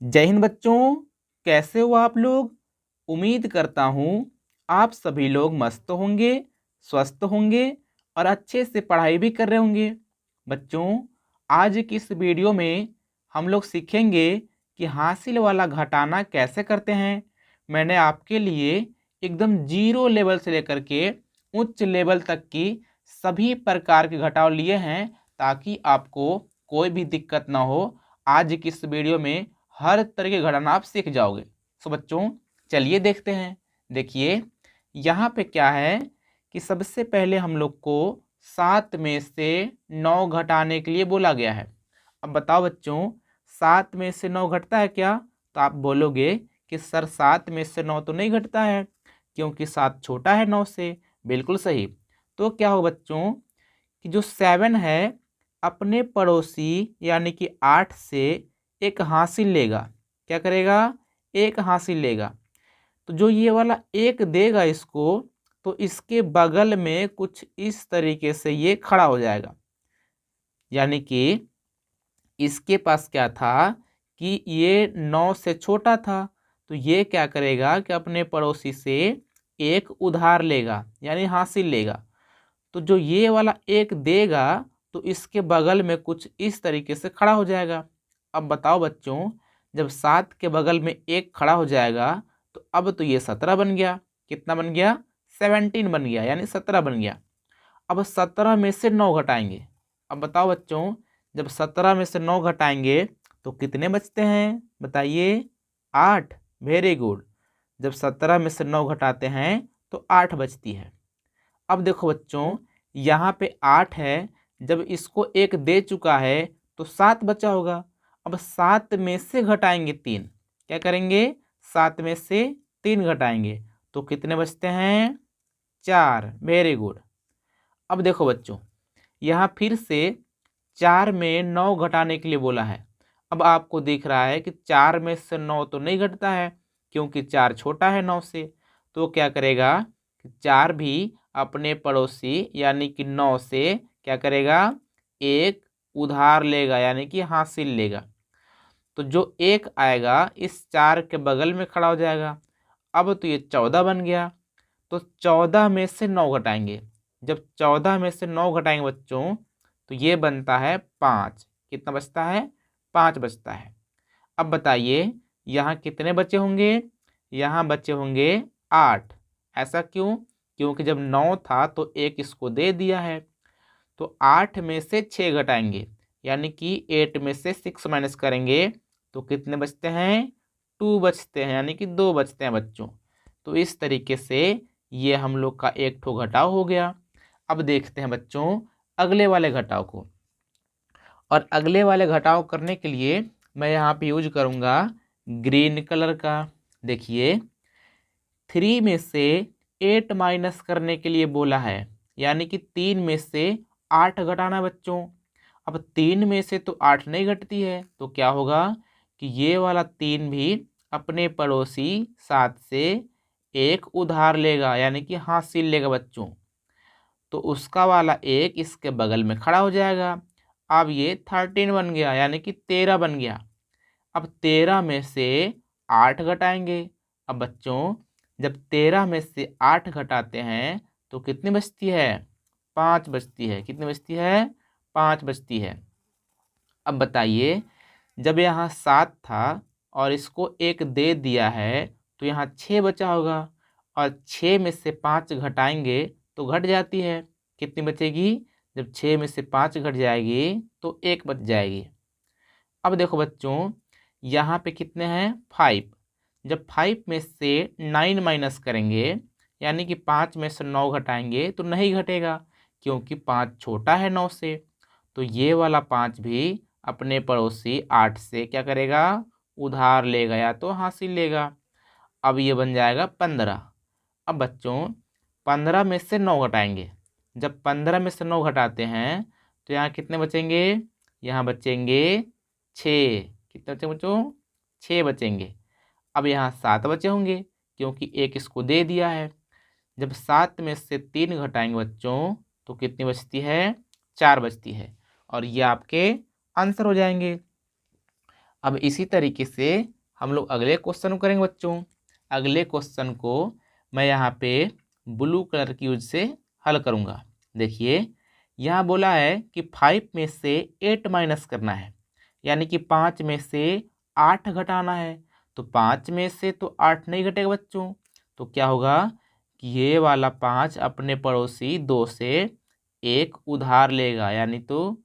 जय हिंद बच्चों, कैसे हो आप लोग। उम्मीद करता हूँ आप सभी लोग मस्त होंगे, स्वस्थ होंगे और अच्छे से पढ़ाई भी कर रहे होंगे। बच्चों, आज की इस वीडियो में हम लोग सीखेंगे कि हासिल वाला घटाना कैसे करते हैं। मैंने आपके लिए एकदम जीरो लेवल से लेकर के उच्च लेवल तक की सभी प्रकार के घटाव लिए हैं, ताकि आपको कोई भी दिक्कत ना हो। आज की इस वीडियो में हर तरह के घटाना आप सीख जाओगे। सो बच्चों, चलिए देखते हैं। देखिए यहाँ पे क्या है कि सबसे पहले हम लोग को 7 में से 9 घटाने के लिए बोला गया है। अब बताओ बच्चों, 7 में से 9 घटता है क्या? तो आप बोलोगे कि सर 7 में से 9 तो नहीं घटता है, क्योंकि 7 छोटा है 9 से। बिल्कुल सही। तो क्या हो बच्चों कि जो 7 है अपने पड़ोसी यानी कि 8 से एक हासिल लेगा। क्या करेगा? एक हासिल लेगा। तो जो ये वाला एक देगा इसको, तो इसके बगल में कुछ इस तरीके से ये खड़ा हो जाएगा। यानी कि इसके पास क्या था कि ये 9 से छोटा था, तो ये क्या करेगा कि अपने पड़ोसी से एक उधार लेगा यानी हासिल लेगा। तो जो ये वाला एक देगा, तो इसके बगल में कुछ इस तरीके से खड़ा हो जाएगा। अब बताओ बच्चों, जब 7 के बगल में एक खड़ा हो जाएगा, तो अब तो ये 17 बन गया। कितना बन गया? 17 बन गया, यानी 17 बन गया। अब 17 में से 9 घटाएंगे। अब बताओ बच्चों, जब 17 में से 9 घटाएंगे तो कितने बचते हैं? बताइए। 8। Very good. जब 17 में से 9 घटाते हैं तो 8 बचती है। अब देखो बच्चों, यहाँ पे 8 है, जब इसको एक दे चुका है तो 7 बचा होगा। अब 7 में से घटाएंगे 3। क्या करेंगे? 7 में से 3 घटाएंगे तो कितने बचते हैं? 4। Very good. अब देखो बच्चों, यहाँ फिर से 4 में 9 घटाने के लिए बोला है। अब आपको दिख रहा है कि 4 में से 9 तो नहीं घटता है, क्योंकि 4 छोटा है 9 से। तो क्या करेगा कि 4 भी अपने पड़ोसी यानी कि 9 से क्या करेगा? एक उधार लेगा यानी कि हासिल लेगा। तो जो एक आएगा इस 4 के बगल में खड़ा हो जाएगा। अब तो ये 14 बन गया। तो 14 में से 9 घटाएंगे। जब 14 में से 9 घटाएंगे बच्चों, तो ये बनता है 5। कितना बचता है? 5 बचता है। अब बताइए, यहाँ कितने बचे होंगे? यहाँ बचे होंगे 8। ऐसा क्यों? क्योंकि जब 9 था तो एक इसको दे दिया है। तो 8 में से 6 घटाएंगे, यानी कि 8 में से 6 माइनस करेंगे तो कितने बचते हैं? 2 बचते हैं, यानी कि 2 बचते हैं बच्चों। तो इस तरीके से ये हम लोग का एक ठो घटाव हो गया। अब देखते हैं बच्चों अगले वाले घटाव को। और अगले वाले घटाव करने के लिए मैं यहाँ पे यूज करूँगा ग्रीन कलर का। देखिए, 3 में से 8 माइनस करने के लिए बोला है, यानी कि 3 में से 8 घटाना बच्चों। अब 3 में से तो 8 नहीं घटती है, तो क्या होगा कि ये वाला 3 भी अपने पड़ोसी 7 से एक उधार लेगा यानी कि हासिल लेगा बच्चों। तो उसका वाला एक इसके बगल में खड़ा हो जाएगा। अब ये 13 बन गया, यानी कि 13 बन गया। अब 13 में से 8 घटाएंगे। अब बच्चों, जब 13 में से 8 घटाते हैं तो कितनी बचती है? 5 बचती है। कितनी बचती है? 5 बचती है। अब बताइए, जब यहाँ 7 था और इसको एक दे दिया है तो यहाँ 6 बचा होगा, और 6 में से 5 घटाएंगे तो घट जाती है। कितनी बचेगी? जब 6 में से 5 घट जाएगी तो 1 बच जाएगी। अब देखो बच्चों, यहाँ पे कितने हैं? 5। जब 5 में से 9 माइनस करेंगे, यानी कि 5 में से 9 घटाएंगे तो नहीं घटेगा, क्योंकि 5 छोटा है 9 से। तो ये वाला 5 भी अपने पड़ोसी 8 से क्या करेगा? उधार लेगा या तो हासिल लेगा। अब ये बन जाएगा 15। अब बच्चों, 15 में से 9 घटाएंगे। जब 15 में से 9 घटाते हैं तो यहाँ कितने बचेंगे? यहाँ बचेंगे 6। कितने बचे बच्चों? 6 बचेंगे। अब यहाँ 7 बचे होंगे, क्योंकि एक इसको दे दिया है। जब 7 में से 3 घटाएंगे बच्चों तो कितनी बचती है? 4 बचती है। और ये आपके आंसर हो जाएंगे। अब इसी तरीके से हम लोग अगले क्वेश्चन को करेंगे बच्चों। अगले क्वेश्चन को मैं यहाँ पे ब्लू कलर की यूज से हल करूँगा। देखिए यहाँ बोला है कि 5 में से 8 माइनस करना है, यानी कि 5 में से 8 घटाना है। तो 5 में से तो 8 नहीं घटेगा बच्चों, तो क्या होगा कि ये वाला 5 अपने पड़ोसी 2 से 1 उधार लेगा, यानी तो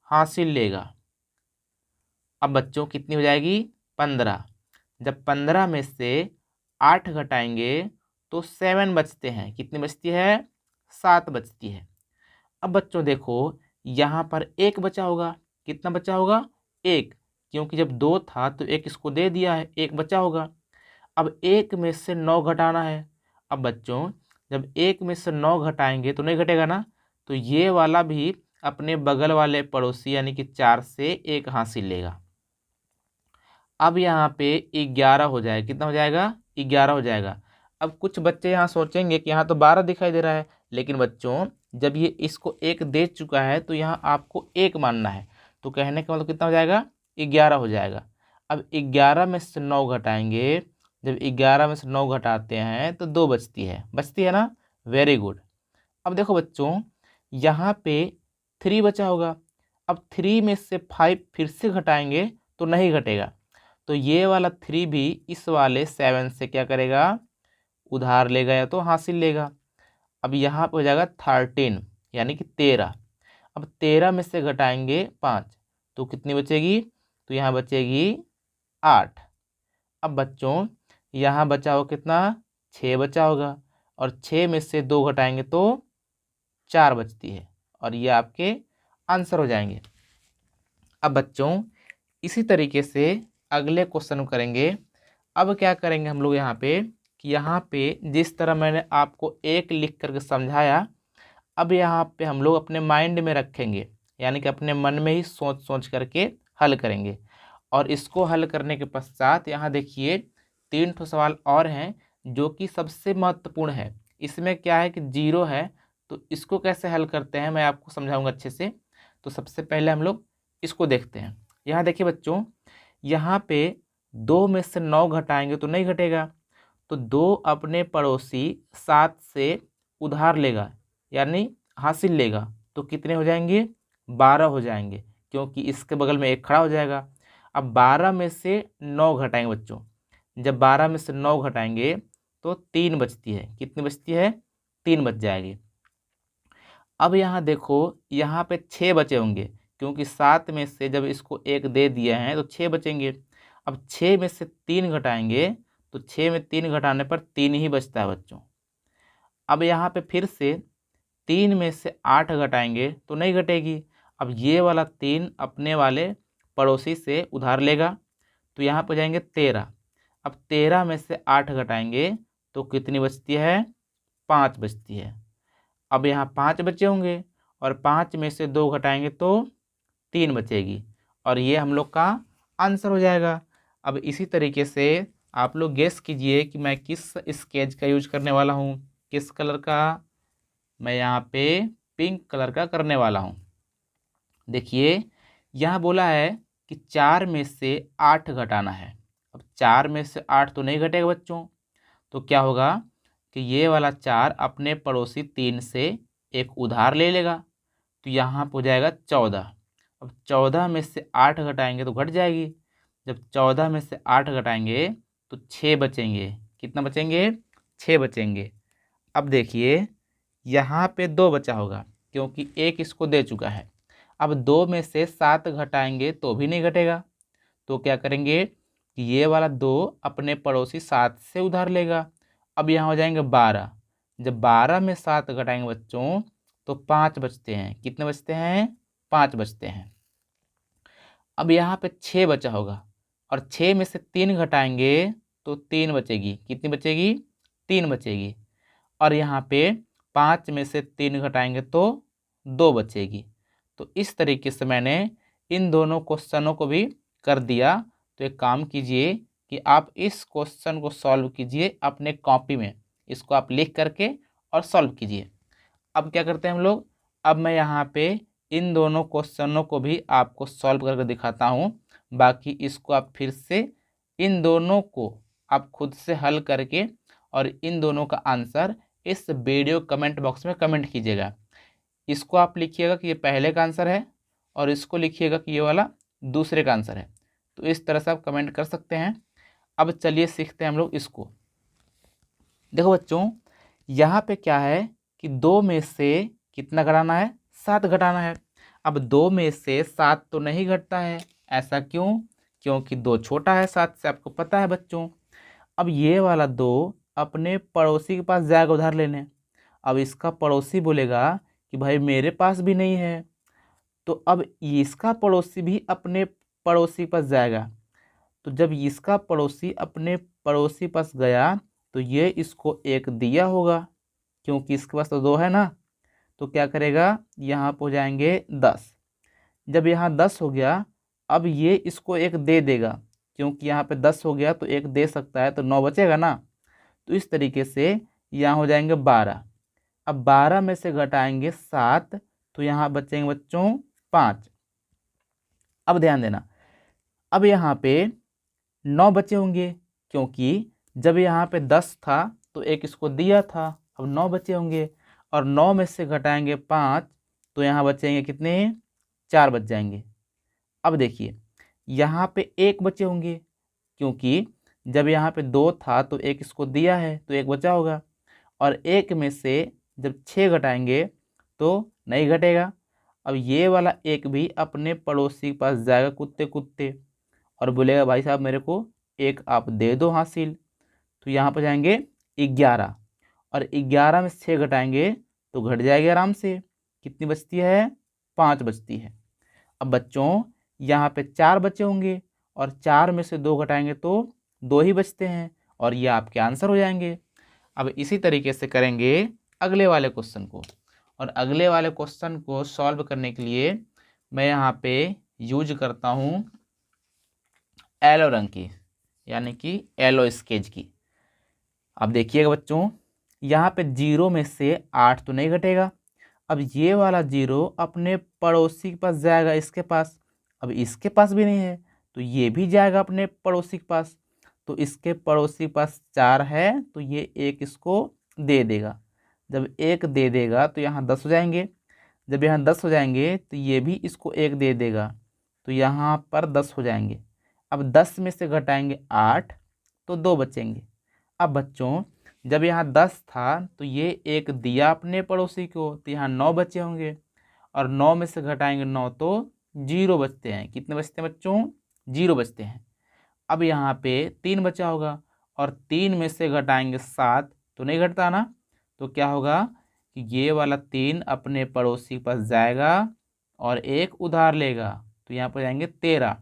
हासिल लेगा। अब बच्चों कितनी हो जाएगी 15। जब 15 में से 8 घटाएंगे तो 7 बचते हैं। कितनी बचती है 7 बचती है। अब बच्चों देखो यहाँ पर 1 बचा होगा। कितना बचा होगा 1, क्योंकि जब 2 था तो 1 इसको दे दिया है, 1 बचा होगा। अब 1 में से 9 घटाना है। अब बच्चों जब 1 में से 9 घटाएंगे तो नहीं घटेगा ना, तो ये वाला भी अपने बगल वाले पड़ोसी यानी कि 4 से 1 हासिल लेगा। अब यहाँ पे 11 हो जाएगा। कितना हो जाएगा 11 हो जाएगा। अब कुछ बच्चे यहाँ सोचेंगे कि यहाँ तो 12 दिखाई दे रहा है, लेकिन बच्चों जब ये इसको 1 दे चुका है तो यहाँ आपको 1 मानना है। तो कहने का मतलब कितना हो जाएगा 11 हो जाएगा। अब 11 में से 9 घटाएंगे। जब 11 में से 9 घटाते हैं तो 2 बचती है ना। Very good. अब देखो बच्चों यहाँ पे 3 बचा होगा। अब 3 में से 5 फिर से घटाएंगे तो नहीं घटेगा, तो ये वाला 3 भी इस वाले 7 से क्या करेगा उधार लेगा या तो हासिल लेगा। अब यहाँ पे हो जाएगा 13 यानी कि 13। अब 13 में से घटाएंगे 5 तो कितनी बचेगी, तो यहाँ बचेगी 8। अब बच्चों यहाँ बचा हो कितना 6 बचा होगा, और 6 में से 2 घटाएंगे तो 4 बचती है, और ये आपके आंसर हो जाएंगे। अब बच्चों इसी तरीके से अगले क्वेश्चन को करेंगे। अब क्या करेंगे हम लोग यहाँ पे कि यहाँ पे जिस तरह मैंने आपको 1 लिख करके समझाया, अब यहाँ पे हम लोग अपने माइंड में रखेंगे, यानी कि अपने मन में ही सोच सोच करके हल करेंगे। और इसको हल करने के पश्चात यहाँ देखिए 3 ठो सवाल और हैं जो कि सबसे महत्वपूर्ण है। इसमें क्या है कि 0 है, तो इसको कैसे हल करते हैं मैं आपको समझाऊंगा अच्छे से। तो सबसे पहले हम लोग इसको देखते हैं। यहाँ देखिए बच्चों यहाँ पे 2 में से 9 घटाएंगे तो नहीं घटेगा, तो 2 अपने पड़ोसी 7 से उधार लेगा यानी हासिल लेगा, तो कितने हो जाएंगे 12 हो जाएंगे, क्योंकि इसके बगल में 1 खड़ा हो जाएगा। अब 12 में से 9 घटाएंगे बच्चों। जब 12 में से 9 घटाएंगे तो 3 बचती है। कितनी बचती है 3 बच जाएगी। अब यहाँ देखो यहाँ पे 6 बचे होंगे, क्योंकि 7 में से जब इसको 1 दे दिया है तो 6 बचेंगे। अब 6 में से 3 घटाएंगे तो 6 में 3 घटाने पर 3 ही बचता है बच्चों। अब यहाँ पे फिर से 3 में से 8 घटाएंगे तो नहीं घटेगी। अब ये वाला 3 अपने वाले पड़ोसी से उधार लेगा, तो यहाँ पर जाएंगे 13। अब 13 में से 8 घटाएंगे तो कितनी बचती है 5 बचती है। अब यहाँ 5 बचे होंगे, और 5 में से 2 घटाएंगे तो 3 बचेगी, और ये हम लोग का आंसर हो जाएगा। अब इसी तरीके से आप लोग गेस कीजिए कि मैं किस स्केच का यूज करने वाला हूँ। किस कलर का, मैं यहाँ पे पिंक कलर का करने वाला हूँ। देखिए यहाँ बोला है कि 4 में से 8 घटाना है। अब 4 में से 8 तो नहीं घटेगा बच्चों, तो क्या होगा कि ये वाला 4 अपने पड़ोसी 3 से 1 उधार ले लेगा, तो यहाँ पर हो जाएगा 14। अब 14 में से 8 घटाएंगे तो घट जाएगी। जब 14 में से 8 घटाएंगे तो 6 बचेंगे। कितना बचेंगे 6 बचेंगे। अब देखिए यहाँ पे 2 बचा होगा, क्योंकि 1 इसको दे चुका है। अब 2 में से 7 घटाएंगे तो भी नहीं घटेगा, तो क्या करेंगे कि ये वाला 2 अपने पड़ोसी 7 से उधार लेगा। अब यहाँ हो जाएंगे 12। जब 12 में 7 घटाएंगे बच्चों तो 5 बचते हैं। कितने बचते हैं 5 बचते हैं। अब यहाँ पे 6 बचा होगा, और 6 में से 3 घटाएंगे तो 3 बचेगी। कितनी बचेगी 3 बचेगी। और यहाँ पे 5 में से 3 घटाएंगे तो 2 बचेगी। तो इस तरीके से मैंने इन दोनों क्वेश्चनों को भी कर दिया। तो एक काम कीजिए कि आप इस क्वेश्चन को सॉल्व कीजिए अपने कॉपी में, इसको आप लिख करके और सॉल्व कीजिए। अब क्या करते हैं हम लोग, अब मैं यहाँ पे इन दोनों क्वेश्चनों को भी आपको सॉल्व करके दिखाता हूँ। बाकी इसको आप फिर से इन दोनों को आप खुद से हल करके और इन दोनों का आंसर इस वीडियो कमेंट बॉक्स में कमेंट कीजिएगा। इसको आप लिखिएगा कि ये पहले का आंसर है और इसको लिखिएगा कि ये वाला दूसरे का आंसर है। तो इस तरह से आप कमेंट कर सकते हैं। अब चलिए सीखते हैं हम लोग इसको। देखो बच्चों, यहाँ पे क्या है कि 2 में से कितना घटाना है, 7 घटाना है। अब 2 में से 7 तो नहीं घटता है, ऐसा क्यों? क्योंकि 2 छोटा है 7 से, आपको पता है बच्चों। अब ये वाला 2 अपने पड़ोसी के पास जाएगा उधार लेने। अब इसका पड़ोसी बोलेगा कि भाई मेरे पास भी नहीं है, तो अब इसका पड़ोसी भी अपने पड़ोसी के पास जाएगा। तो जब इसका पड़ोसी अपने पड़ोसी पास गया तो ये इसको 1 दिया होगा, क्योंकि इसके पास तो 2 है ना। तो क्या करेगा, यहाँ पर हो जाएंगे 10। जब यहाँ 10 हो गया, अब ये इसको 1 दे देगा, क्योंकि यहाँ पे 10 हो गया तो 1 दे सकता है, तो 9 बचेगा ना। तो इस तरीके से यहाँ हो जाएंगे 12। अब 12 में से घटाएंगे 7, तो यहाँ बचेंगे बच्चों 5। अब ध्यान देना, अब यहाँ पे 9 बचे होंगे, क्योंकि जब यहाँ पे 10 था तो 1 इसको दिया था। अब 9 बचे होंगे और 9 में से घटाएंगे 5, तो यहाँ बचेंगे कितने, 4 बच जाएंगे। अब देखिए यहाँ पे 1 बचे होंगे, क्योंकि जब यहाँ पे 2 था तो 1 इसको दिया है, तो 1 बचा होगा। और 1 में से जब 6 घटाएंगे तो नहीं घटेगा। अब ये वाला 1 भी अपने पड़ोसी के पास जाएगा कुत्ते कुत्ते और बोलेगा भाई साहब मेरे को 1 आप दे दो हासिल। तो यहाँ पर जाएंगे 11, और 11 में 6 घटाएंगे तो घट जाएगी आराम से। कितनी बचती है, 5 बचती है। अब बच्चों यहाँ पे 4 बचे होंगे और 4 में से 2 घटाएंगे तो 2 ही बचते हैं, और ये आपके आंसर हो जाएंगे। अब इसी तरीके से करेंगे अगले वाले क्वेश्चन को। और अगले वाले क्वेश्चन को सॉल्व करने के लिए मैं यहाँ पे यूज करता हूँ येलो रंग की, यानी कि येलो स्केच की। अब देखिएगा बच्चों, यहाँ पे 0 में से 8 तो नहीं घटेगा। अब ये वाला 0 अपने पड़ोसी के पास जाएगा, इसके पास। अब इसके पास भी नहीं है तो ये भी जाएगा अपने पड़ोसी के पास। तो इसके पड़ोसी के पास 4 है, तो ये 1 इसको दे देगा। जब 1 दे देगा तो यहाँ 10 हो जाएंगे। जब यहाँ 10 हो जाएंगे तो ये भी इसको 1 दे देगा, तो यहाँ पर 10 हो जाएंगे। अब 10 में से घटाएंगे 8, तो 2 बचेंगे। अब बच्चों जब यहाँ 10 था तो ये 1 दिया अपने पड़ोसी को, तो यहाँ 9 बचे होंगे, और 9 में से घटाएंगे 9 तो 0 बचते हैं। कितने बचते हैं बच्चों, 0 बचते हैं। अब यहाँ पे 3 बचा होगा, और 3 में से घटाएंगे 7, तो नहीं घटता ना। तो क्या होगा कि ये वाला 3 अपने पड़ोसी के पास जाएगा और 1 उधार लेगा, तो यहाँ पर जाएंगे 13,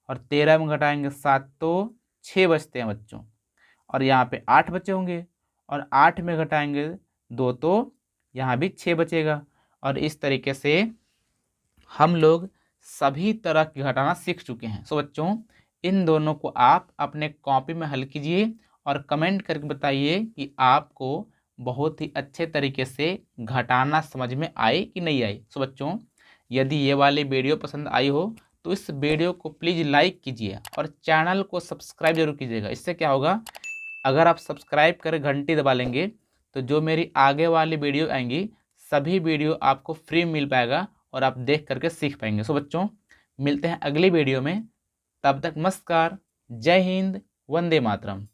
और 13 में घटाएंगे 7 तो 6 बचते हैं बच्चों। और यहाँ पे 8 बचे होंगे, और 8 में घटाएंगे 2 तो यहाँ भी 6 बचेगा। और इस तरीके से हम लोग सभी तरह की घटाना सीख चुके हैं। सो बच्चों इन दोनों को आप अपने कॉपी में हल कीजिए और कमेंट करके बताइए कि आपको बहुत ही अच्छे तरीके से घटाना समझ में आई कि नहीं आई। सो बच्चों यदि ये वाली वीडियो पसंद आई हो तो इस वीडियो को प्लीज़ लाइक कीजिए और चैनल को सब्सक्राइब जरूर कीजिएगा। इससे क्या होगा, अगर आप सब्सक्राइब कर घंटी दबा लेंगे तो जो मेरी आगे वाली वीडियो आएंगी सभी वीडियो आपको फ्री मिल पाएगा और आप देख करके सीख पाएंगे। सो बच्चों मिलते हैं अगली वीडियो में, तब तक नमस्कार, जय हिंद, वंदे मातरम।